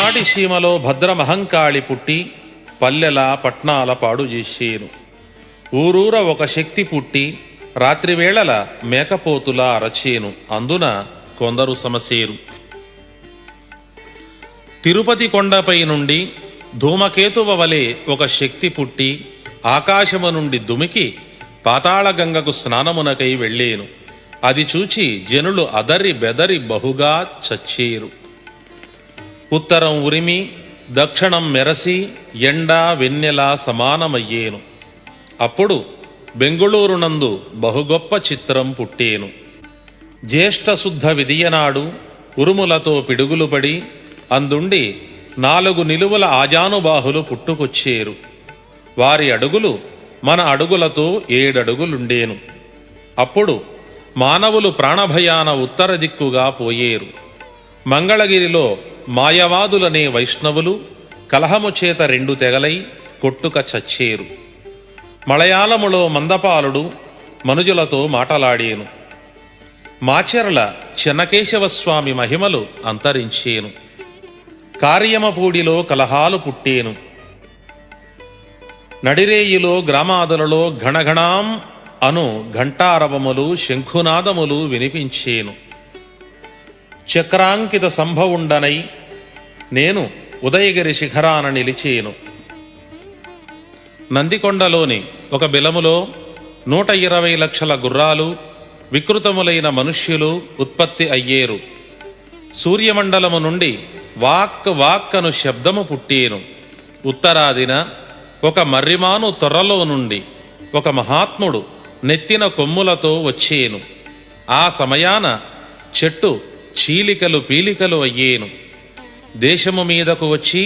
ఒకనాటి సీమలో భద్రమహంకాళి పుట్టి పల్లెల పట్నాల పాడు చేసేను. ఊరూర ఒక శక్తి పుట్టి రాత్రివేళల మేకపోతులా అరచేను. అందున కొందరు సమసేరు. తిరుపతి కొండపై నుండి ధూమకేతువ వలె ఒక శక్తి పుట్టి ఆకాశము నుండి దుమికి పాతాళగంగకు స్నానమునకై వెళ్ళేను. అది చూచి జనులు అదరి బెదరి బహుగా చచ్చేరు. ఉత్తరం ఉరిమి దక్షిణం మెరసి ఎండ వెన్నెల సమానమయ్యేను. అప్పుడు బెంగుళూరునందు బహుగొప్ప చిత్రం పుట్టేను. జ్యేష్ఠశుద్ధ విదియనాడు ఉరుములతో పిడుగులు పడి అందుండి 4 నిలువుల ఆజానుబాహులు పుట్టుకొచ్చేరు. వారి అడుగులు మన అడుగులతో 7 అడుగులుండేను. అప్పుడు మానవులు ప్రాణభయాన ఉత్తర దిక్కుగా పోయేరు. మంగళగిరిలో మాయవాదులనే వైష్ణవులు కలహము చేత 2 తెగలై కొట్టుక చచ్చేరు. మలయాళములో మందపాలుడు మనుజులతో మాటలాడేను. మాచెర్ల చెన్నకేశవస్వామి మహిమలు అంతరించేను. కార్యమపూడిలో కలహాలు పుట్టేను. నడిరేయిలో గ్రామాదులలో ఘణఘణాం అను ఘంటారవములు శంఖునాదములు వినిపించేను. చక్రాంకిత సంభవుండనై నేను ఉదయగిరి శిఖరాన నిలిచేను. నందికొండలోని ఒక బిలములో 120 లక్షల గుర్రాలు వికృతములైన మనుష్యులు ఉత్పత్తి అయ్యేరు. సూర్యమండలము నుండి వాక్ వాక్కను శబ్దము పుట్టేను. ఉత్తరాదిన ఒక మర్రిమాను తొర్రలో నుండి ఒక మహాత్ముడు నెత్తిన కొమ్ములతో వచ్చేను. ఆ సమయాన చెట్టు చీలికలు పీలికలు అయ్యేను. దేశము మీదకు వచ్చి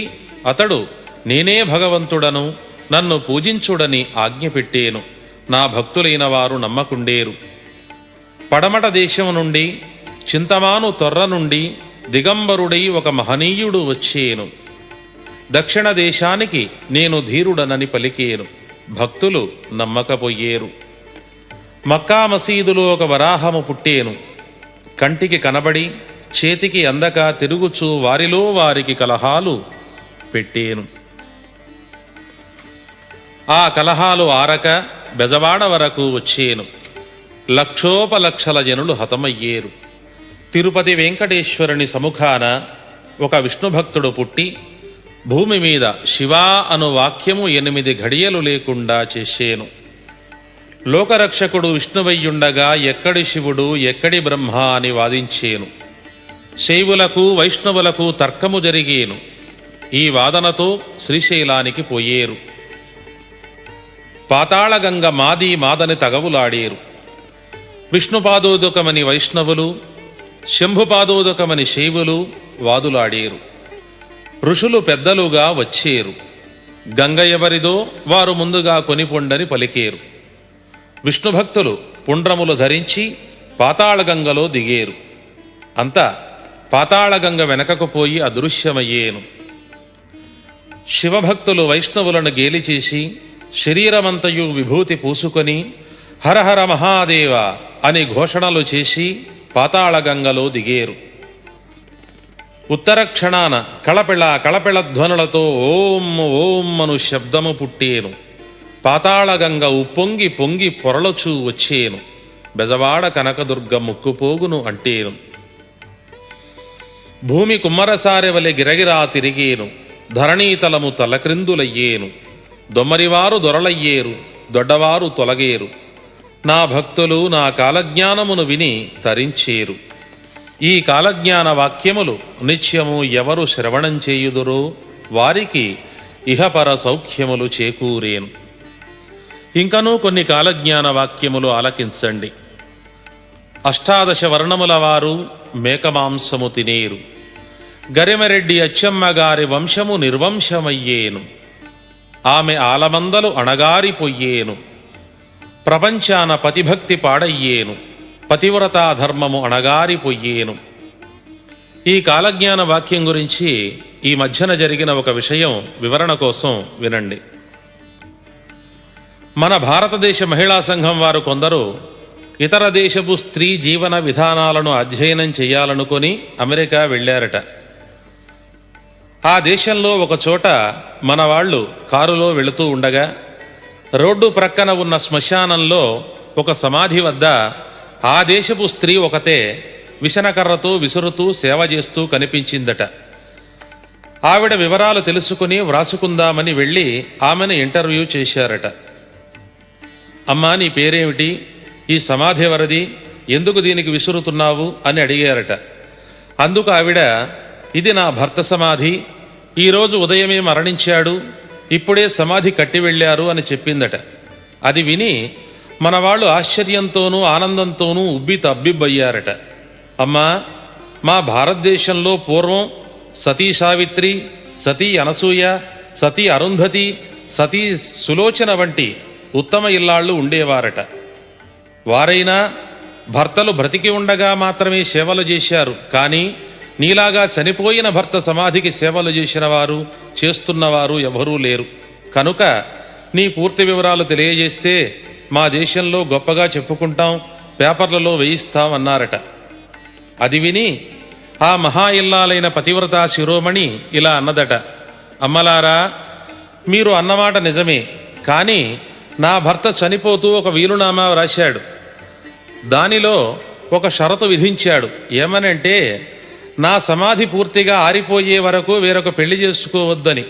అతడు నేనే భగవంతుడను, నన్ను పూజించుడని ఆజ్ఞపెట్టేను. నా భక్తులైన వారు నమ్మకుండేరు. పడమట దేశము నుండి చింతమాను తొర్ర నుండి దిగంబరుడై ఒక మహనీయుడు వచ్చేను. దక్షిణ దేశానికి నేను ధీరుడనని పలికేను. భక్తులు నమ్మకపోయేరు. మక్కా మసీదులో ఒక వరాహము పుట్టేను. కంటికి కనబడి చేతికి అందక తిరుగుచూ వారిలో వారికి కలహాలు పెట్టేను. ఆ కలహాలు ఆరక బెజవాడ వరకు వచ్చేను. లక్షోపలక్షల జనులు హతమయ్యేరు. తిరుపతి వెంకటేశ్వరుని సముఖాన ఒక విష్ణుభక్తుడు పుట్టి భూమి మీద శివా అను వాక్యము 8 ఘడియలు లేకుండా చేసేను. లోకరక్షకుడు విష్ణువయ్యుండగా ఎక్కడి శివుడు ఎక్కడి బ్రహ్మ అని వాదించేను. శైవులకు వైష్ణవులకు తర్కము జరిగేను. ఈ వాదనతో శ్రీశైలానికి పోయేరు. పాతాళగంగ మాది మాదని తగవులాడేరు. విష్ణుపాదోదకమని వైష్ణవులు, శంభుపాదోదకమని శైవులు వాదులాడేరు. ఋషులు పెద్దలుగా వచ్చేరు. గంగ ఎవరిదో వారు ముందుగా కొనిపొండని పలికేరు. విష్ణుభక్తులు పుండ్రములు ధరించి పాతాళగంగలో దిగేరు. అంతా పాతాళగంగ వెనకకు పోయి అదృశ్యమయ్యేను. శివభక్తులు వైష్ణవులను గేలిచేసి శరీరమంతయు విభూతి పూసుకొని హరహర మహాదేవ అని ఘోషణలు చేసి పాతాళగంగలో దిగేరు. ఉత్తర క్షణాన కళపిళ ధ్వనులతో ఓం ఓం అను శబ్దము పుట్టేను. పాతాళగంగ ఉప్పొంగి పొంగి పొరలచూ వచ్చేను. బెజవాడ కనకదుర్గ ముక్కుపోగును అంటేను. భూమి కుమ్మరసారె వలె గిరగిరా తిరిగేను. ధరణీతలము తలక్రిందులయ్యేను. దొమ్మరివారు దొరలయ్యేరు, దొడ్డవారు తొలగేరు. నా భక్తులు నా కాలజ్ఞానమును విని తరించేరు. ఈ కాలజ్ఞాన వాక్యములు నిత్యము ఎవరు శ్రవణం చేయుదురో వారికి ఇహపర సౌఖ్యములు చేకూరేను. ఇంకనూ కొన్ని కాలజ్ఞాన వాక్యములు ఆలకించండి. 18 వర్ణముల వారు మేకమాంసము తినేరు. గరిమరెడ్డి అచ్చమ్మగారి వంశము నిర్వంశమయ్యేను. ఆమె ఆలమందలు అణగారిపోయేను. ప్రపంచాన పతిభక్తి పాడయ్యేను. పతివ్రతా ధర్మము అణగారిపోయేను. ఈ కాలజ్ఞాన వాక్యం గురించి ఈ మధ్యన జరిగిన ఒక విషయం వివరణ కోసం వినండి. మన భారతదేశ మహిళా సంఘం వారు కొందరు ఇతర దేశపు స్త్రీ జీవన విధానాలను అధ్యయనం చేయాలనుకొని అమెరికా వెళ్ళారట. ఆ దేశంలో ఒక చోట మన వాళ్ళు కారులో వెళుతూ ఉండగా రోడ్డు ప్రక్కన ఉన్న శ్మశానంలో ఒక సమాధి వద్ద ఆ దేశపు స్త్రీ ఒకతే విసనకర్రతో విసురుతూ సేవ చేస్తూ కనిపించిందట. ఆవిడ వివరాలు తెలుసుకుని వ్రాసుకుందామని వెళ్ళి ఆమెను ఇంటర్వ్యూ చేశారట. అమ్మా, నీ పేరేమిటి? ఈ సమాధి ఎవరిది? ఎందుకు దీనికి విసురుతున్నావు అని అడిగారట. అందుకు ఆవిడ, ఇది నా భర్త సమాధి, ఈరోజు ఉదయమే మరణించాడు, ఇప్పుడే సమాధి కట్టి వెళ్ళారు అని చెప్పిందట. అది విని మన వాళ్ళు ఆశ్చర్యంతోనూ ఆనందంతోనూ ఉబ్బి తబ్బిబ్బయ్యారట. అమ్మా, మా భారతదేశంలో పూర్వం సతీ సావిత్రి, సతీ అనసూయ, సతీ అరుంధతి, సతీ సులోచన వంటి ఉత్తమ ఇల్లాళ్ళు ఉండేవారట. వారైనా భర్తలు బ్రతికి ఉండగా మాత్రమే సేవలు చేశారు, కానీ నీలాగా చనిపోయిన భర్త సమాధికి సేవలు చేసిన వారు, చేస్తున్నవారు ఎవరూ లేరు. కనుక నీ పూర్తి వివరాలు తెలియజేస్తే మా దేశంలో గొప్పగా చెప్పుకుంటాం, పేపర్లలో వేయిస్తాం అన్నారట. అది విని ఆ మహా ఇల్లాలైన పతివ్రతా శిరోమణి ఇలా అన్నదట. అమ్మలారా, మీరు అన్నమాట నిజమే, కానీ నా భర్త చనిపోతూ ఒక వీలునామా రాశాడు. దానిలో ఒక షరతు విధించాడు. ఏమనంటే, నా సమాధి పూర్తిగా ఆరిపోయే వరకు వేరొక పెళ్లి చేసుకోవద్దని,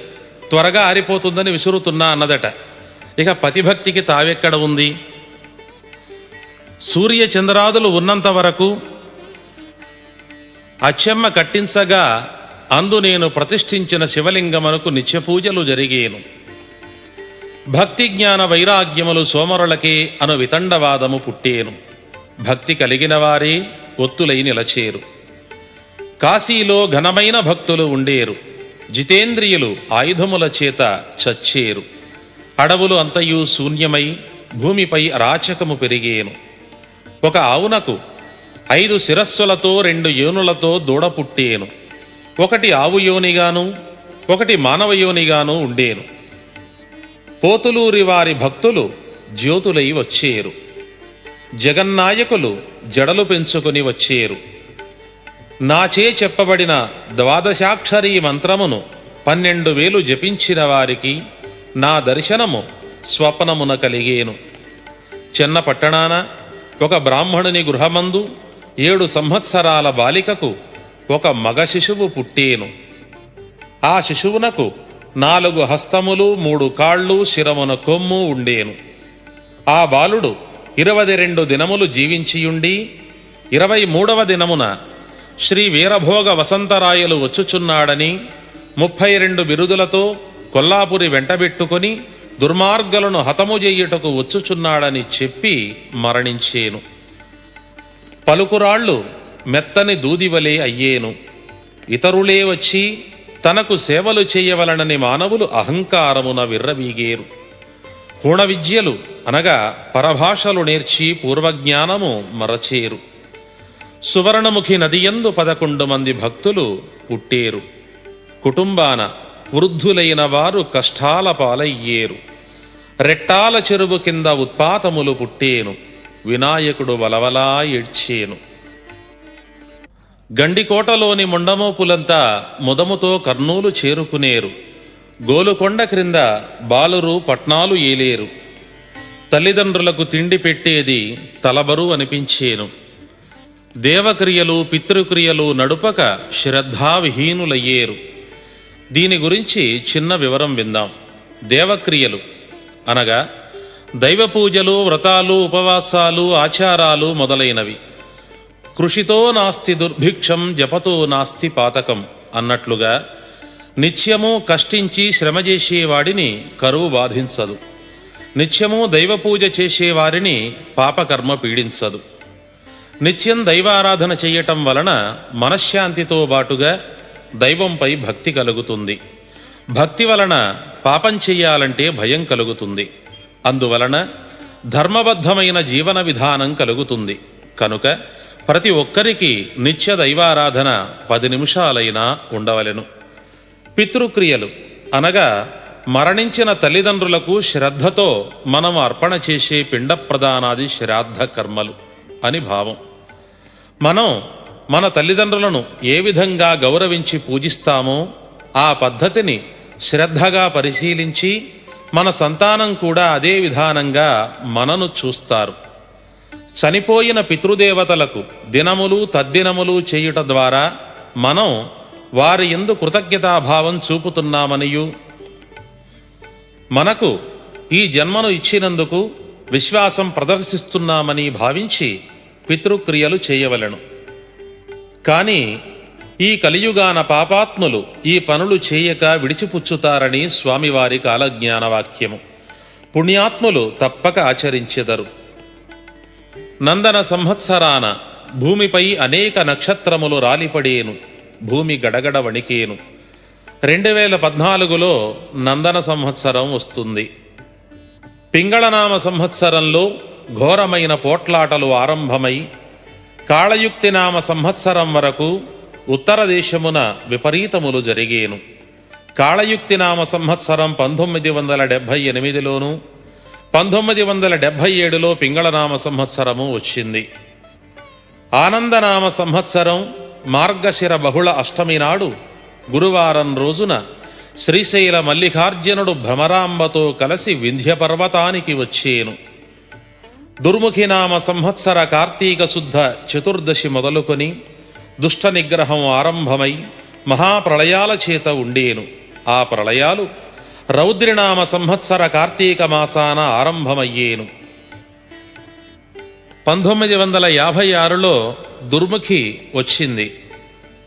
త్వరగా ఆరిపోతుందని విసురుతున్నా అన్నదట. ఇక పతిభక్తికి తావెక్కడ ఉంది? సూర్య చంద్రాదులు ఉన్నంత వరకు అచ్చమ్మ కట్టించగా అందు నేను ప్రతిష్ఠించిన శివలింగమునకు నిత్యపూజలు జరిగేను. భక్తి జ్ఞాన వైరాగ్యములు సోమరులకే అను వితండవాదము పుట్టేను. భక్తి కలిగిన వారే ఒత్తులై నిలచేరు. కాశీలో ఘనమైన భక్తులు ఉండేరు. జితేంద్రియులు ఆయుధముల చేత చచ్చేరు. అడవులు అంతయు శూన్యమై భూమిపై అరాచకము పెరిగేను. ఒక ఆవునకు 5 శిరస్సులతో 2 యోనులతో దూడ పుట్టేను. ఒకటి ఆవు యోనిగాను, ఒకటి మానవ యోనిగాను ఉండేను. పోతులూరి వారి భక్తులు జ్యోతులై వచ్చేరు. జగన్నాయకులు జడలు పెంచుకొని వచ్చేరు. నాచే చెప్పబడిన 12 మంత్రమును 12,000 జపించిన వారికి నా దర్శనము స్వప్నమున కలిగేను. చిన్న పట్టణాన ఒక బ్రాహ్మణుని గృహమందు 7 సంవత్సరాల బాలికకు ఒక మగ శిశువు పుట్టేను. ఆ శిశువునకు 4 హస్తములు, 3 కాళ్ళు, శిరమున కొమ్ము ఉండేను. ఆ బాలుడు 22 దినములు జీవించియుండి 23వ దినమున శ్రీ వీరభోగ వసంతరాయలు వచ్చుచున్నాడని 32 బిరుదులతో కొల్లాపురి వెంటబెట్టుకొని దుర్మార్గులను హతము చేయుటకు వచ్చుచున్నాడని చెప్పి మరణించేను. పలుకురాళ్ళు మెత్తని దూదివలే అయ్యేను. ఇతరులే వచ్చి తనకు సేవలు చేయవలనని మానవులు అహంకారమున విర్రవీగేరు. హూణ విద్యలు అనగా పరభాషలు నేర్చి పూర్వజ్ఞానము మరచేరు. సువర్ణముఖి నదియందు 11 మంది భక్తులు పుట్టేరు. కుటుంబాన వృద్ధులైన వారు కష్టాల పాలయ్యేరు. రెట్టాల చెరువు కింద ఉత్పాతములు పుట్టేను. వినాయకుడు వలవలా ఏడ్చేను. గండికోటలోని ముండమోపులంతా ముదముతో కర్నూలు చేరుకునేరు. గోలుకొండ క్రింద బాలురు పట్నాలు ఏలేరు. తల్లిదండ్రులకు తిండి పెట్టేది తలబరు అనిపించేను. దేవక్రియలు పితృక్రియలు నడుపక శ్రద్ధావిహీనులయ్యేరు. దీని గురించి చిన్న వివరం విందాం. దేవక్రియలు అనగా దైవ పూజలు, వ్రతాలు, ఉపవాసాలు, ఆచారాలు మొదలైనవి. కృషితో నాస్తి దుర్భిక్షం, జపతో నాస్తి పాతకం అన్నట్లుగా నిత్యము కష్టించి శ్రమ చేసేవాడిని కరువు బాధించదు. నిత్యము దైవపూజ చేసేవారిని పాపకర్మ పీడించదు. నిత్యం దైవారాధన చేయటం వలన మనశ్శాంతితో బాటుగా దైవంపై భక్తి కలుగుతుంది. భక్తి వలన పాపం చెయ్యాలంటే భయం కలుగుతుంది. అందువలన ధర్మబద్ధమైన జీవన విధానం కలుగుతుంది. కనుక ప్రతి ఒక్కరికి నిత్య దైవారాధన 10 నిమిషాలైనా ఉండవలెను. పితృక్రియలు అనగా మరణించిన తల్లిదండ్రులకు శ్రద్ధతో మనం అర్పణ చేసే పిండ ప్రదానాది శ్రాద్ధ కర్మలు అని భావం. మనం మన తల్లిదండ్రులను ఏ విధంగా గౌరవించి పూజిస్తామో ఆ పద్ధతిని శ్రద్ధగా పరిశీలించి మన సంతానం కూడా అదే విధానంగా మనను చూస్తారు. చనిపోయిన పితృదేవతలకు దినములు తద్దినములు చేయుట ద్వారా మనం వారి యందు కృతజ్ఞతాభావం చూపుతున్నామనియు, మనకు ఈ జన్మను ఇచ్చినందుకు విశ్వాసం ప్రదర్శిస్తున్నామని భావించి పితృక్రియలు చేయవలెను. కానీ ఈ కలియుగాన పాపాత్ములు ఈ పనులు చేయక విడిచిపుచ్చుతారని స్వామివారి కాలజ్ఞానవాక్యము. పుణ్యాత్ములు తప్పక ఆచరించెదరు. నందన సంవత్సరాన భూమిపై అనేక నక్షత్రములు రాలిపడేను, భూమి గడగడ వణికేను. 2014లో నందన సంవత్సరం వస్తుంది. పింగళనామ సంవత్సరంలో ఘోరమైన పోట్లాటలు ఆరంభమై కాళయుక్తినామ సంవత్సరం వరకు ఉత్తర దేశమున విపరీతములు జరిగేను. కాళయుక్తినామ సంవత్సరం 1978లోను 1977లో పింగళనామ సంవత్సరము వచ్చింది. ఆనందనామ సంవత్సరం మార్గశిర బహుళ అష్టమి నాడు గురువారం రోజున శ్రీశైల మల్లికార్జునుడు భ్రమరాంబతో కలిసి వింధ్య పర్వతానికి వచ్చేను. దుర్ముఖినామ సంవత్సర కార్తీక శుద్ధ చతుర్దశి మొదలుకొని దుష్ట నిగ్రహం ఆరంభమై మహాప్రళయాల చేత ఉండేను. ఆ ప్రళయాలు రౌద్రినామ సంవత్సర కార్తీక మాసాన ఆరంభమయ్యేను. 1956లో దుర్ముఖి వచ్చింది.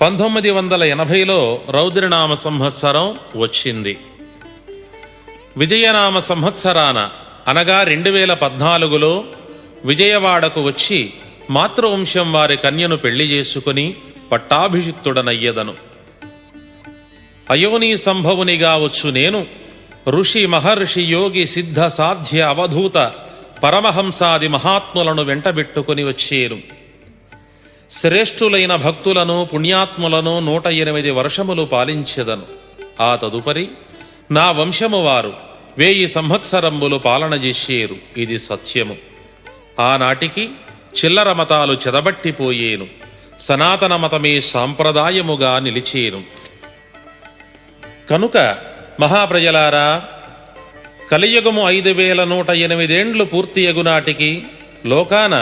1980లో రౌద్రనామ సంవత్సరం వచ్చింది. విజయనామ సంవత్సరాన అనగా 2014లో విజయవాడకు వచ్చి మాతృవంశం వారి కన్యను పెళ్లి చేసుకుని పట్టాభిషిక్తుడనయ్యదను. అయోని సంభవునిగా వచ్చు నేను ఋషి మహర్షి యోగి సిద్ధ సాధ్య అవధూత పరమహంసాది మహాత్ములను వెంటబెట్టుకుని వచ్చేను. శ్రేష్ఠులైన భక్తులను పుణ్యాత్ములను 108 వర్షములు పాలించెదను. ఆ తదుపరి నా వంశము వారు 1000 సంవత్సరంబులు పాలన చేసేరు. ఇది సత్యము. ఆనాటికి చిల్లర మతాలు చెదబట్టిపోయేను. సనాతన మతమే సాంప్రదాయముగా నిలిచేను. కనుక మహాప్రజలారా, కలియుగము 5108 పూర్తియగునాటికి లోకాన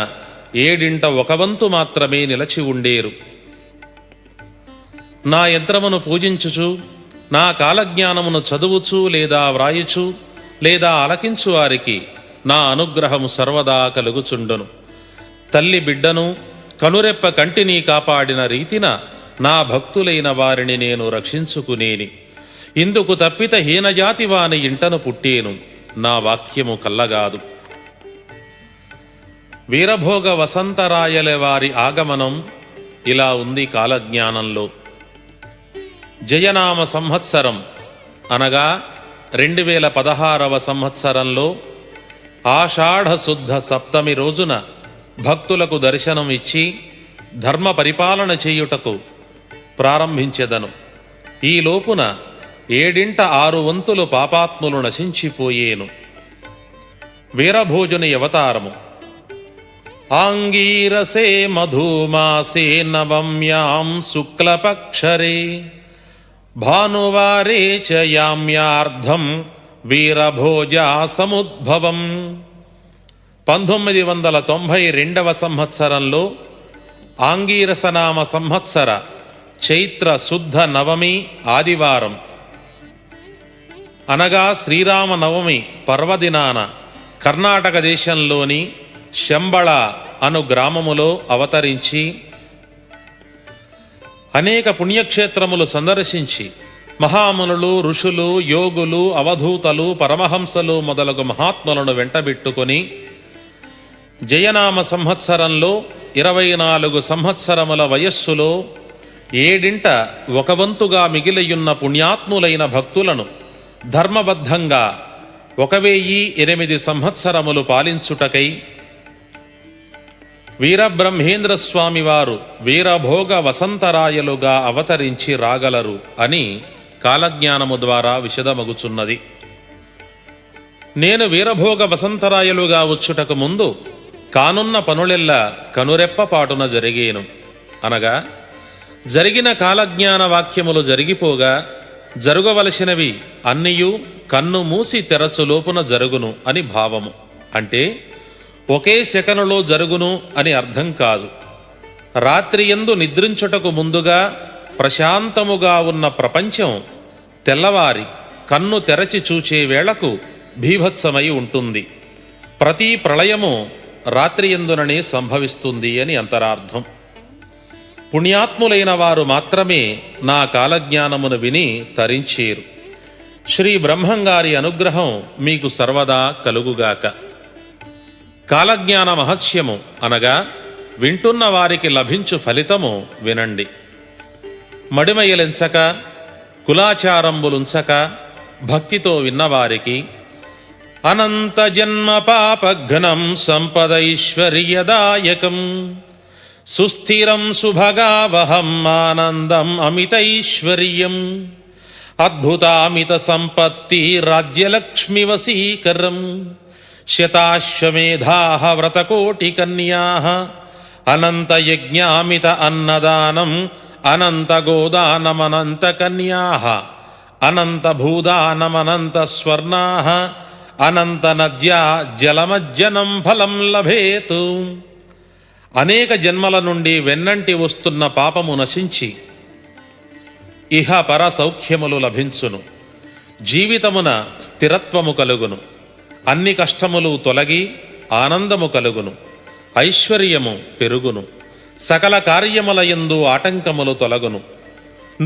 7/1 మాత్రమే నిలచి ఉండేరు. నా యంత్రమును పూజించుచు, నా కాలజ్ఞానమును చదువుచు లేదా వ్రాయుచు లేదా ఆలకించు వారికి నా అనుగ్రహము సర్వదా కలుగుచుండును. తల్లి బిడ్డను కనురెప్ప కంటిని కాపాడిన రీతిన నా భక్తులైన వారిని నేను రక్షించుకునేని. ఇందుకు తప్పిత హీనజాతి వాని ఇంటను పుట్టేను. నా వాక్యము కల్లగాదు. వీరభోగ వసంతరాయల వారి ఆగమనం ఇలా ఉంది కాలజ్ఞానంలో. జయనామ సంవత్సరం అనగా 2016వ సంవత్సరంలో ఆషాఢ శుద్ధ సప్తమి రోజున భక్తులకు దర్శనం ఇచ్చి ధర్మ పరిపాలన చేయుటకు ప్రారంభించెదను. ఈ లోపున 7/6 పాపాత్ములు నశించిపోయేను. వీరభోజుని అవతారము. ఆంగీరసే మధుమాసే నవమ్యాం శుక్లపక్షరే భానువారే చ యామ్యార్ధం వీరభోజా సముద్భవం. 1992వ సంవత్సరంలో ఆంగీరసనామ సంవత్సర చైత్ర శుద్ధ నవమి ఆదివారం అనగా శ్రీరామ నవమి పర్వదినాన కర్ణాటక దేశంలోని శంబళ అను గ్రామములో అవతరించి అనేక పుణ్యక్షేత్రములు సందర్శించి మహామునులు, ఋషులు, యోగులు, అవధూతలు, పరమహంసలు మొదలగు మహాత్ములను వెంటబెట్టుకొని జయనామ సంవత్సరంలో 24 సంవత్సరముల వయస్సులో 7/1 మిగిలియున్న పుణ్యాత్ములైన భక్తులను ధర్మబద్ధంగా 1008 సంవత్సరములు పాలించుటకై వీరబ్రహ్మేంద్ర స్వామి వారు వీరభోగ వసంతరాయలుగా అవతరించి రాగలరు అని కాలజ్ఞానము ద్వారా విశదమగుచున్నది. నేను వీరభోగ వసంతరాయలుగా వచ్చుటకు ముందు కానున్న పనులెల్లా కనురెప్పపాటున జరిగేను. అనగా జరిగిన కాలజ్ఞాన వాక్యములు జరిగిపోగా జరగవలసినవి అన్నియు కన్ను మూసి తెరచు లోపున జరుగును అని భావము. అంటే ఒకే సెకనులో జరుగును అని అర్థం కాదు. రాత్రియందు నిద్రించుటకు ముందుగా ప్రశాంతముగా ఉన్న ప్రపంచం తెల్లవారి కన్ను తెరచి చూచే వేళకు భీభత్సమై ఉంటుంది. ప్రతి ప్రళయము రాత్రియందుననే సంభవిస్తుంది అని అంతరార్థం. పుణ్యాత్ములైన వారు మాత్రమే నా కాలజ్ఞానమును విని తరించేరు. శ్రీ బ్రహ్మంగారి అనుగ్రహం మీకు సర్వదా కలుగుగాక. కాలజ్ఞాన మహత్యము అనగా వింటున్న వారికి లభించు ఫలితము వినండి. మడిమయలెంచక కులాచారంబులుంచక భక్తితో విన్నవారికి అనంత జన్మ పాపఘ్నం సంపదైశ్వర్యదాయకం సుస్థిరం సుభగావహం ఆనందం అమితైశ్వర్యం అద్భుతామిత సంపత్తి రాజ్యలక్ష్మి వశీకరం శతాశ్వమేధాః వ్రతకోటికన్యాః అనంతయజ్ఞామిత అన్నదానం అనంతగోదానమనంతకన్యాః అనంతభూదానమనంతస్వర్ణాః అనంతనద్యా జలమజ్జనం ఫలం లభేతు. అనేక జన్మల నుండి వెన్నంటి వస్తున్న పాపము నశించి ఇహ పర సౌఖ్యములు లభించును. జీవితమున స్థిరత్వము కలుగును. అన్ని కష్టములు తొలగి ఆనందము కలుగును. ఐశ్వర్యము పెరుగును. సకల కార్యములయందు ఆటంకములు తొలగును.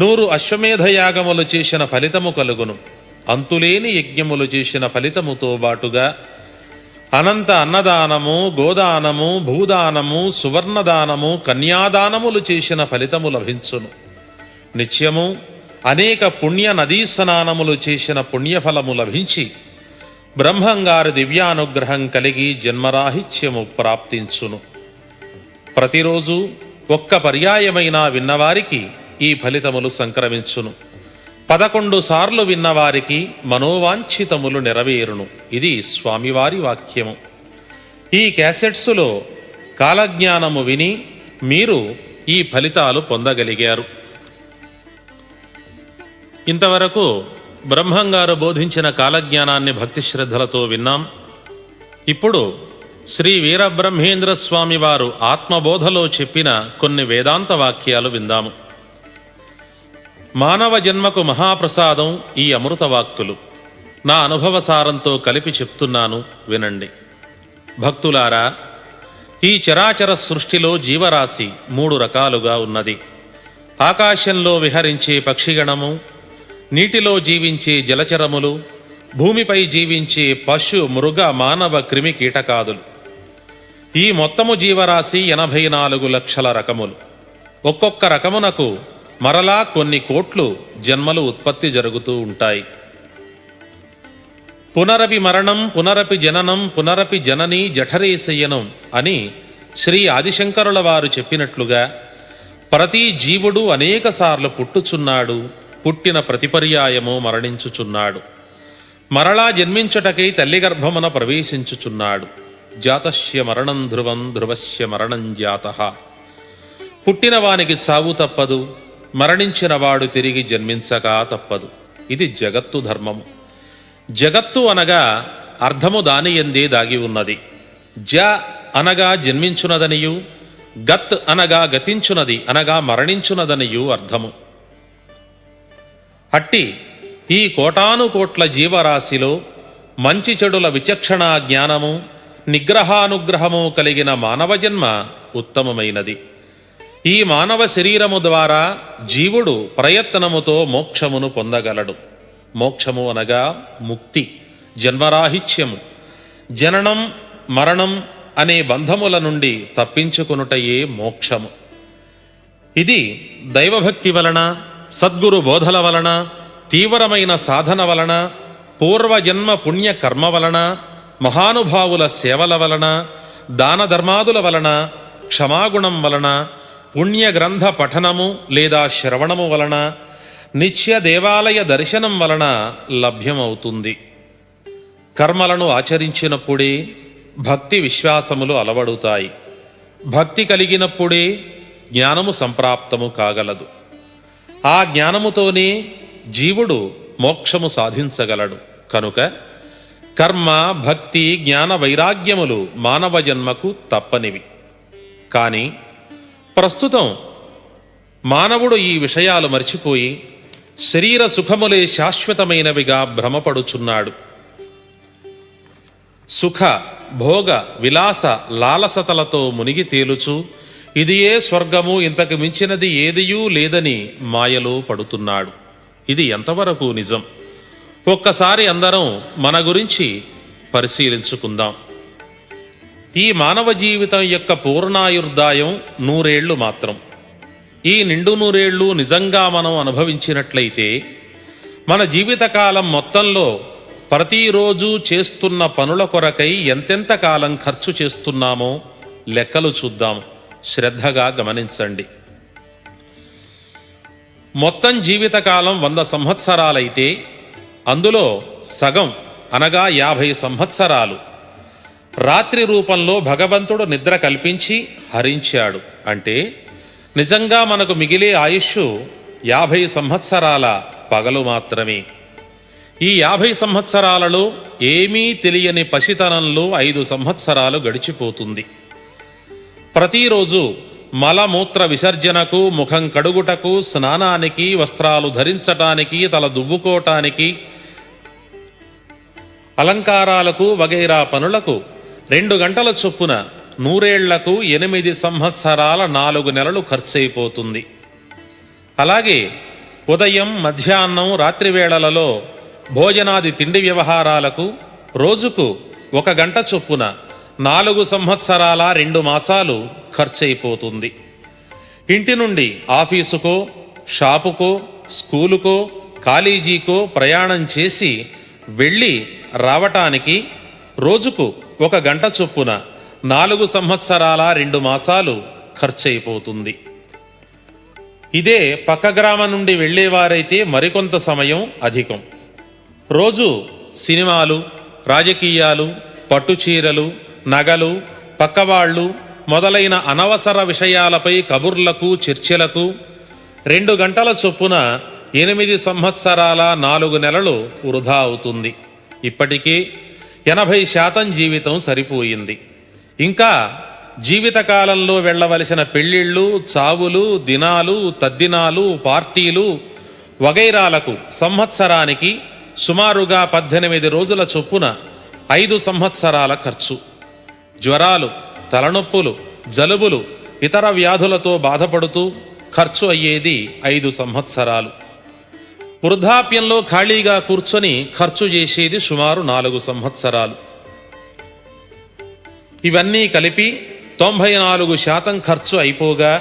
100 అశ్వమేధయాగములు చేసిన ఫలితము కలుగును. అంతులేని యజ్ఞములు చేసిన ఫలితముతో బాటుగా అనంత అన్నదానము, గోదానము, భూదానము, సువర్ణదానము, కన్యాదానములు చేసిన ఫలితము లభించును. నిత్యము అనేక పుణ్య నదీ స్నానములు చేసిన పుణ్యఫలము లభించి బ్రహ్మంగారి దివ్యానుగ్రహం కలిగి జన్మరాహిత్యము ప్రాప్తించును. ప్రతిరోజు ఒక్క పర్యాయమైనా విన్నవారికి ఈ ఫలితములు సంక్రమించును. 11 సార్లు విన్నవారికి మనోవాంఛితములు నెరవేరును. ఇది స్వామివారి వాక్యము. ఈ క్యాసెట్సులో కాలజ్ఞానము విని మీరు ఈ ఫలితాలు పొందగలిగారు. ఇంతవరకు బ్రహ్మంగారు బోధించిన కాలజ్ఞానాన్ని భక్తి శ్రద్ధలతో విన్నాం. ఇప్పుడు శ్రీ వీరబ్రహ్మేంద్ర స్వామి వారు ఆత్మబోధలో చెప్పిన కొన్ని వేదాంత వాక్యాలు విందాము. మానవ జన్మకు మహాప్రసాదం ఈ అమృతవాక్కులు. నా అనుభవసారంతో కలిపి చెప్తున్నాను, వినండి. భక్తులారా, ఈ చరాచర సృష్టిలో జీవరాశి 3 రకాలుగా ఉన్నది. ఆకాశంలో విహరించే పక్షిగణము, నీటిలో జీవించే జలచరములు, భూమిపై జీవించే పశు మృగ మానవ క్రిమి కీటకాదులు. ఈ మొత్తము జీవరాశి 84 లక్షల రకములు. ఒక్కొక్క రకమునకు మరలా కొన్ని కోట్లు జన్మలు ఉత్పత్తి జరుగుతూ ఉంటాయి. పునరపి మరణం పునరపి జననం పునరపి జనని జఠరేశయనం అని శ్రీ ఆదిశంకరుల వారు చెప్పినట్లుగా ప్రతి జీవుడు అనేకసార్లు పుట్టుచున్నాడు. పుట్టిన ప్రతిపర్యాయము మరణించుచున్నాడు. మరలా జన్మించుటకై తల్లి గర్భమున ప్రవేశించుచున్నాడు. జాతస్య మరణం ధ్రువం ధ్రువస్య మరణం జాతః. పుట్టిన వానికి చావు తప్పదు. మరణించిన వాడు తిరిగి జన్మించక తప్పదు. ఇది జగత్తు ధర్మము. జగత్తు అనగా అర్థము దానియందే దాగి ఉన్నది. జ అనగా జన్మించునదనియు, గత్ అనగా గతించునది అనగా మరణించునదనియు అర్థము. అట్టి ఈ కోటానుకోట్ల జీవరాశిలో మంచి చెడుల విచక్షణా జ్ఞానము, నిగ్రహానుగ్రహము కలిగిన మానవ జన్మ ఉత్తమమైనది. ఈ మానవ శరీరము ద్వారా జీవుడు ప్రయత్నముతో మోక్షమును పొందగలడు. మోక్షము అనగా ముక్తి, జన్మరాహిత్యము. జననం మరణం అనే బంధముల నుండి తప్పించుకొనుటయే మోక్షము. ఇది దైవభక్తి వలన, సద్గురు బోధల వలన, తీవ్రమైన సాధన వలన, పూర్వజన్మ పుణ్యకర్మ వలన, మహానుభావుల సేవల వలన, దాన ధర్మాదుల వలన, క్షమాగుణం వలన, పుణ్యగ్రంథ పఠనము లేదా శ్రవణము వలన, నిత్య దేవాలయ దర్శనం వలన లభ్యమవుతుంది. కర్మలను ఆచరించినప్పుడే భక్తి విశ్వాసములు అలవడుతాయి. భక్తి కలిగినప్పుడే జ్ఞానము సంప్రాప్తము కాగలదు. ఆ జ్ఞానముతోనే జీవుడు మోక్షము సాధించగలడు. కనుక కర్మ, భక్తి, జ్ఞాన వైరాగ్యములు మానవ జన్మకు తప్పనివి. కానీ ప్రస్తుతం మానవుడు ఈ విషయాలు మర్చిపోయి శరీర సుఖములే శాశ్వతమైనవిగా భ్రమపడుచున్నాడు. సుఖ భోగ విలాస లాలసతలతో మునిగి తేలుచు ఇదియే స్వర్గము, ఇంతకు మించినది ఏదియూ లేదని మాయలో పడుతున్నాడు. ఇది ఎంతవరకు నిజం? ఒక్కసారి అందరం మన గురించి పరిశీలించుకుందాం. ఈ మానవ జీవితం యొక్క పూర్ణాయుర్దాయం 100 ఏళ్ళు మాత్రం. ఈ నిండు 100 ఏళ్ళు నిజంగా మనం అనుభవించినట్లయితే మన జీవితకాలం మొత్తంలో ప్రతిరోజు చేస్తున్న పనుల కొరకై ఎంతెంత కాలం ఖర్చు చేస్తున్నామో లెక్కలు చూద్దాం. శ్రద్ధగా గమనించండి. మొత్తం జీవితకాలం 100 సంవత్సరాలైతే అందులో సగం అనగా 50 సంవత్సరాలు రాత్రి రూపంలో భగవంతుడు నిద్ర కల్పించి హరించాడు. అంటే నిజంగా మనకు మిగిలే ఆయుష్ 50 సంవత్సరాల పగలు మాత్రమే. ఈ 50 సంవత్సరాలలో ఏమీ తెలియని పసితనంలో 5 సంవత్సరాలు గడిచిపోతుంది. ప్రతిరోజు మలమూత్ర విసర్జనకు, ముఖం కడుగుటకు, స్నానానికి, వస్త్రాలు ధరించటానికి, తల దువ్వుకోవటానికి, అలంకారాలకు వగైరా పనులకు 2 గంటల చొప్పున 100 ఏళ్లకు 8 సంవత్సరాల 4 నెలలు ఖర్చయిపోతుంది. అలాగే ఉదయం, మధ్యాహ్నం, రాత్రి వేళలలో భోజనాది తిండి వ్యవహారాలకు రోజుకు 1 గంట చొప్పున 4 సంవత్సరాల 2 మాసాలు ఖర్చయిపోతుంది. ఇంటి నుండి ఆఫీసుకో, షాపుకో, స్కూలుకో, కాలేజీకో ప్రయాణం చేసి వెళ్ళి రావటానికి రోజుకు 1 గంట చొప్పున 4 సంవత్సరాల 2 మాసాలు ఖర్చయిపోతుంది. ఇదే పక్క గ్రామం నుండి వెళ్ళేవారైతే మరికొంత సమయం అధికం. రోజు సినిమాలు, రాజకీయాలు, పట్టుచీరలు, నగలు, పక్కవాళ్ళు మొదలైన అనవసర విషయాలపై కబుర్లకు, చర్చలకు 2 గంటల చొప్పున 8 సంవత్సరాల 4 నెలలు వృధా అవుతుంది. ఇప్పటికే 80% జీవితం సరిపోయింది. ఇంకా జీవితకాలంలో వెళ్ళవలసిన పెళ్ళిళ్ళు, చావులు, దినాలు, తద్దినాలు, పార్టీలు వగైరాలకు సంవత్సరానికి సుమారుగా 18 రోజుల చొప్పున 5 సంవత్సరాల ఖర్చు. జ్వరాలు, తలనొప్పులు, జలుబులు, ఇతర వ్యాధులతో బాధపడుతూ ఖర్చు అయ్యేది 5 సంవత్సరాలు. వృద్ధాప్యంలో ఖాళీగా కూర్చొని ఖర్చు చేసేది సుమారు 4 సంవత్సరాలు. ఇవన్నీ కలిపి 94% ఖర్చు అయిపోగా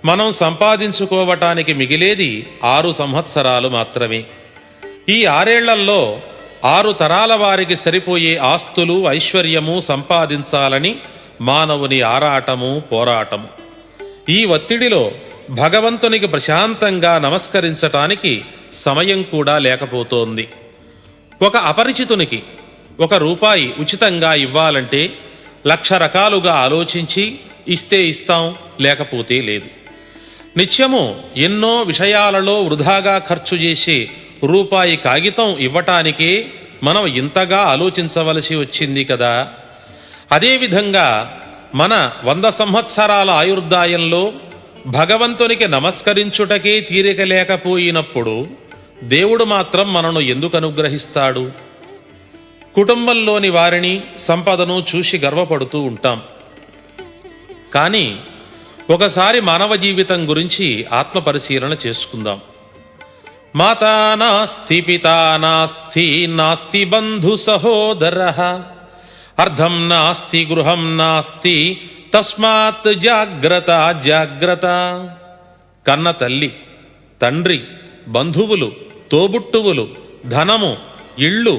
మనం సంపాదించుకోవటానికి మిగిలేది 6 సంవత్సరాలు మాత్రమే. ఈ 6 ఏళ్లలో 6 తరాల వారికి సరిపోయే ఆస్తులు, ఐశ్వర్యము సంపాదించాలని మానవుని ఆరాటము, పోరాటము. ఈ ఒత్తిడిలో భగవంతునికి ప్రశాంతంగా నమస్కరించటానికి సమయం కూడా లేకపోతోంది. ఒక అపరిచితునికి 1 రూపాయి ఉచితంగా ఇవ్వాలంటే 1,00,000 రకాలుగా ఆలోచించి ఇస్తే ఇస్తాం, లేకపోతే లేదు. నిత్యము ఎన్నో విషయాలలో వృధాగా ఖర్చు చేసే రూపాయి కాగితం ఇవ్వటానికే మనం ఇంతగా ఆలోచించవలసి వచ్చింది కదా. అదేవిధంగా మన 100 సంవత్సరాల ఆయుర్దాయంలో భగవంతునికి నమస్కరించుటకే తీరిక లేకపోయినప్పుడు దేవుడు మాత్రం మనను ఎందుకు అనుగ్రహిస్తాడు? కుటుంబంలోని వారిని, సంపదను చూసి గర్వపడుతూ ఉంటాం. కానీ ఒకసారి మానవ జీవితం గురించి ఆత్మపరిశీలన చేసుకుందాం. మాతా నాస్తి, పితా నాస్తి, నాస్తి బంధు సహోదరః, అర్ధం నాస్తి, గృహం నాస్తి, తస్మాత్ జాగ్రత్త జాగ్రత్త. కన్న తల్లి, తండ్రి, బంధువులు, తోబుట్టువులు, ధనము, ఇళ్ళు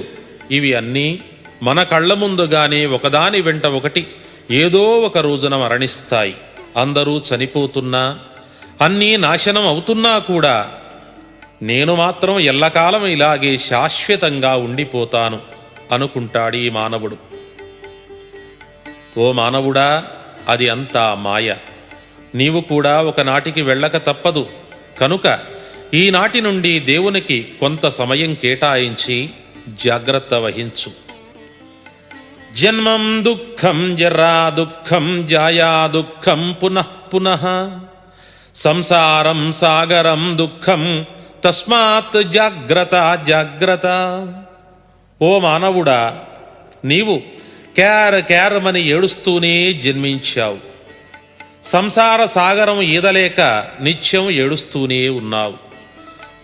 ఇవి అన్నీ మన కళ్ళ ముందుగానే ఒకదాని వెంట ఒకటి ఏదో ఒక రోజున మరణిస్తాయి. అందరూ చనిపోతున్నా, అన్నీ నాశనం అవుతున్నా కూడా నేను మాత్రం ఎల్లకాలం ఇలాగే శాశ్వతంగా ఉండిపోతాను అనుకుంటాడు ఈ మానవుడు. ఓ మానవుడా, అది అంతా మాయ. నీవు కూడా ఒకనాటికి వెళ్ళక తప్పదు. కనుక ఈనాటి నుండి దేవునికి కొంత సమయం కేటాయించి జాగ్రత్త వహించు. జన్మం దుఃఖం జరా దుఃఖం జాయా దుఃఖం పునః పునః సంసారం సాగరం దుఃఖం తస్మాత్ జాగ్రత్త జాగ్రత్త. ఓ మానవుడా, నీవు క్యారమని ఏడుస్తూనే జన్మించావు. సంసార సాగరం ఈదలేక నిత్యం ఏడుస్తూనే ఉన్నావు.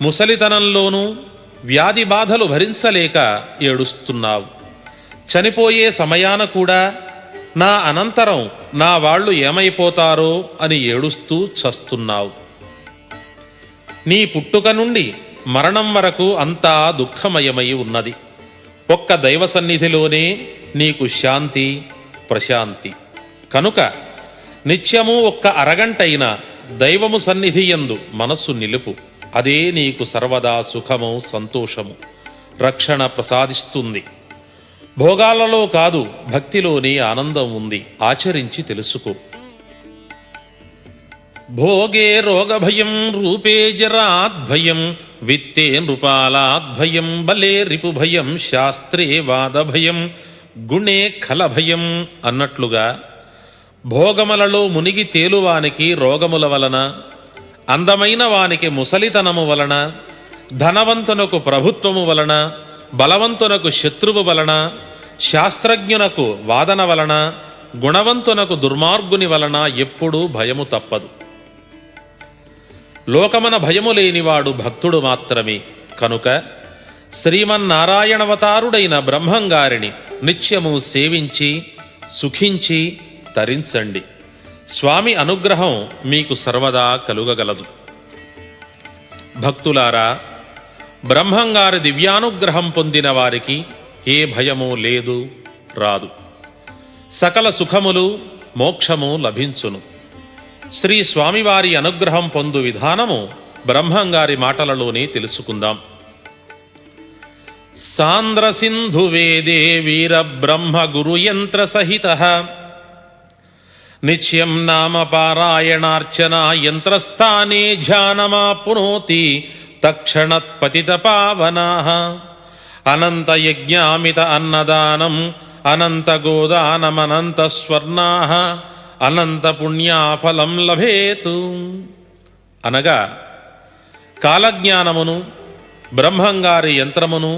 ముసలితనంలోనూ వ్యాధి బాధలు భరించలేక ఏడుస్తున్నావు. చనిపోయే సమయాన కూడా నా అనంతరం నా వాళ్ళు ఏమైపోతారో అని ఏడుస్తూ చస్తున్నావు. నీ పుట్టుక నుండి మరణం వరకు అంతా దుఃఖమయమై ఉన్నది. ఒక్క దైవ సన్నిధిలోనే నీకు శాంతి ప్రశాంతి. కనుక నిత్యము ఒక్క అరగంటైన దైవము సన్నిధి యందు మనస్సు నిలుపు. అదే నీకు సర్వదా సుఖము సంతోషము రక్షణ ప్రసాదిస్తుంది. భోగాలలో కాదు, భక్తిలోనే ఆనందం ఉంది. ఆచరించి తెలుసుకో. భోగే రోగభయం రూపే జరాద్భయం విత్తే నృపాలాద్భయం బలే రిపుభయం శాస్త్రే వాదభయం గుణే ఖలభయం అన్నట్లుగా భోగములలో మునిగి తేలువానికి రోగముల వలన, అందమైన వానికి ముసలితనము వలన, ధనవంతునకు ప్రభుత్వము వలన, బలవంతునకు శత్రువు వలన, శాస్త్రజ్ఞునకు వాదన వలన, గుణవంతునకు దుర్మార్గుని వలన ఎప్పుడూ భయము తప్పదు. లోకమన భయము లేనివాడు భక్తుడు మాత్రమే. కనుక శ్రీమన్నారాయణవతారుడైన బ్రహ్మంగారిని నిత్యము సేవించి సుఖించి తరించండి. స్వామి అనుగ్రహం మీకు సర్వదా కలుగగలదు. భక్తులారా, బ్రహ్మంగారి దివ్యానుగ్రహం పొందిన వారికి ఏ భయము లేదు, రాదు. సకల సుఖములు మోక్షము లభించును. శ్రీ స్వామివారి అనుగ్రహం పొందు విధానము బ్రహ్మంగారి మాటలలోనే తెలుసుకుందాం. సాంద్ర సింధు వేదే వీర బ్రహ్మ గురుయంత్ర సహిత నిత్యం నామ పారాయణార్చన యంత్రస్థానే ధ్యానమాప్నోతి తక్షణత్ పతిత పావనాః అనంత యజ్ఞామిత అన్నదానం అనంత గోదానమనంత స్వర్ణాః అనంత పుణ్యాఫలం లభేతు. అనగా కాలజ్ఞానమును బ్రహ్మంగారి యంత్రమును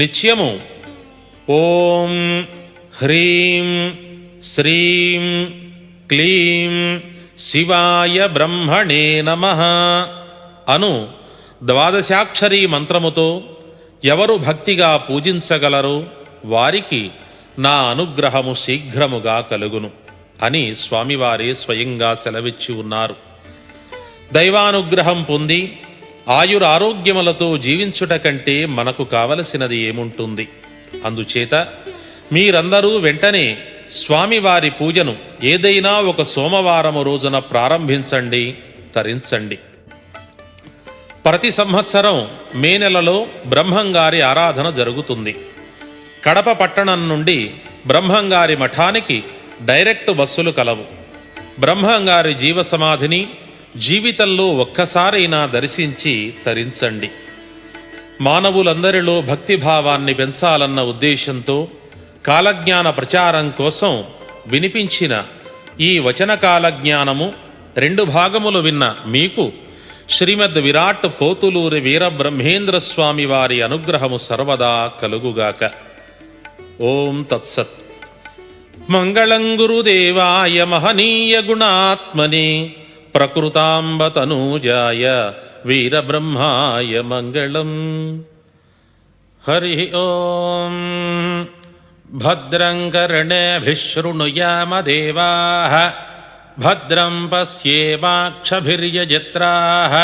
నిత్యము ఓం హ్రీం శ్రీం క్లీం శివాయ బ్రహ్మణే నమః అను ద్వాదశాక్షరీ మంత్రముతో ఎవరు భక్తిగా పూజించగలరో వారికి నా అనుగ్రహము శీఘ్రముగా కలుగును అని స్వామివారే స్వయంగా సెలవిచ్చి ఉన్నారు. దైవానుగ్రహం పొంది ఆయురారోగ్యములతో జీవించుట కంటే మనకు కావలసినది ఏముంటుంది? అందుచేత మీరందరూ వెంటనే స్వామివారి పూజను ఏదైనా ఒక సోమవారము రోజున ప్రారంభించండి, తరించండి. ప్రతి సంవత్సరం మే నెలలో బ్రహ్మంగారి ఆరాధన జరుగుతుంది. కడప పట్టణం నుండి బ్రహ్మంగారి మఠానికి డైరెక్ట్ బస్సులు కలవు. బ్రహ్మంగారి జీవసమాధిని జీవితంలో ఒక్కసారైనా దర్శించి తరించండి. మానవులందరిలో భక్తిభావాన్ని పెంచాలన్న ఉద్దేశంతో కాలజ్ఞాన ప్రచారం కోసం వినిపించిన ఈ వచన కాలజ్ఞానము 2 భాగములు విన్న మీకు శ్రీమద్ విరాట్ పోతులూరి వీరబ్రహ్మేంద్ర స్వామి వారి అనుగ్రహము సర్వదా కలుగుగాక. ఓం తత్సత్. మంగళం గురుదేవాయ మహనీయ గుణాత్మనే ప్రకృతాంబ తనూజాయ వీరబ్రహ్మాయ మంగళం. హరి ఓం. భద్రం కర్ణేభిః శృణుయామ దేవాః భద్రం పశ్యేమాక్షభిర్యజత్రాః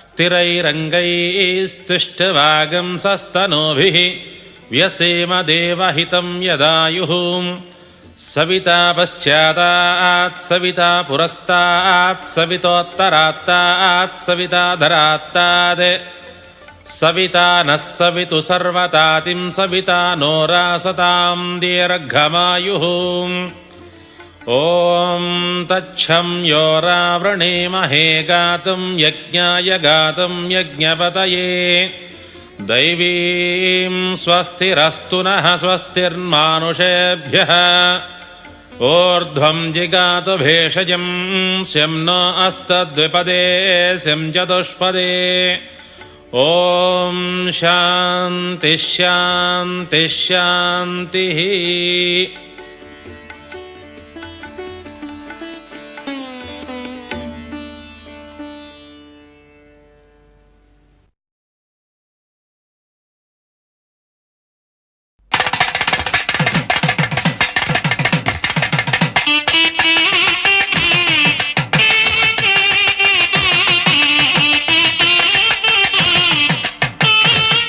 స్థిరైరంగైస్తుష్టవాగంసస్తనూభిः వ్యసేమ దేవహితం యదాయుః. సవితా పశ్చాదాత్ సవితా పురస్తాత్ సవితోత్తరాత్తాత్ సవితాధరాత్తాద్ సవితా నః సవితు సర్వతాతిం సవితా నో రాసతాం దీర్ఘమాయుః. ఓం తచ్చం యోరావృణీమహే గాతుం యజ్ఞాయ గాతుం యజ్ఞపతయే దైవీం స్వస్తిరస్తు నః స్వస్తిర్మానుషేభ్యః ఊర్ధ్వం జిగాతు భేషజం శం న అస్తద్విపదే శం చతుష్పదే ఓం శాంతి శాంతి శాంతి.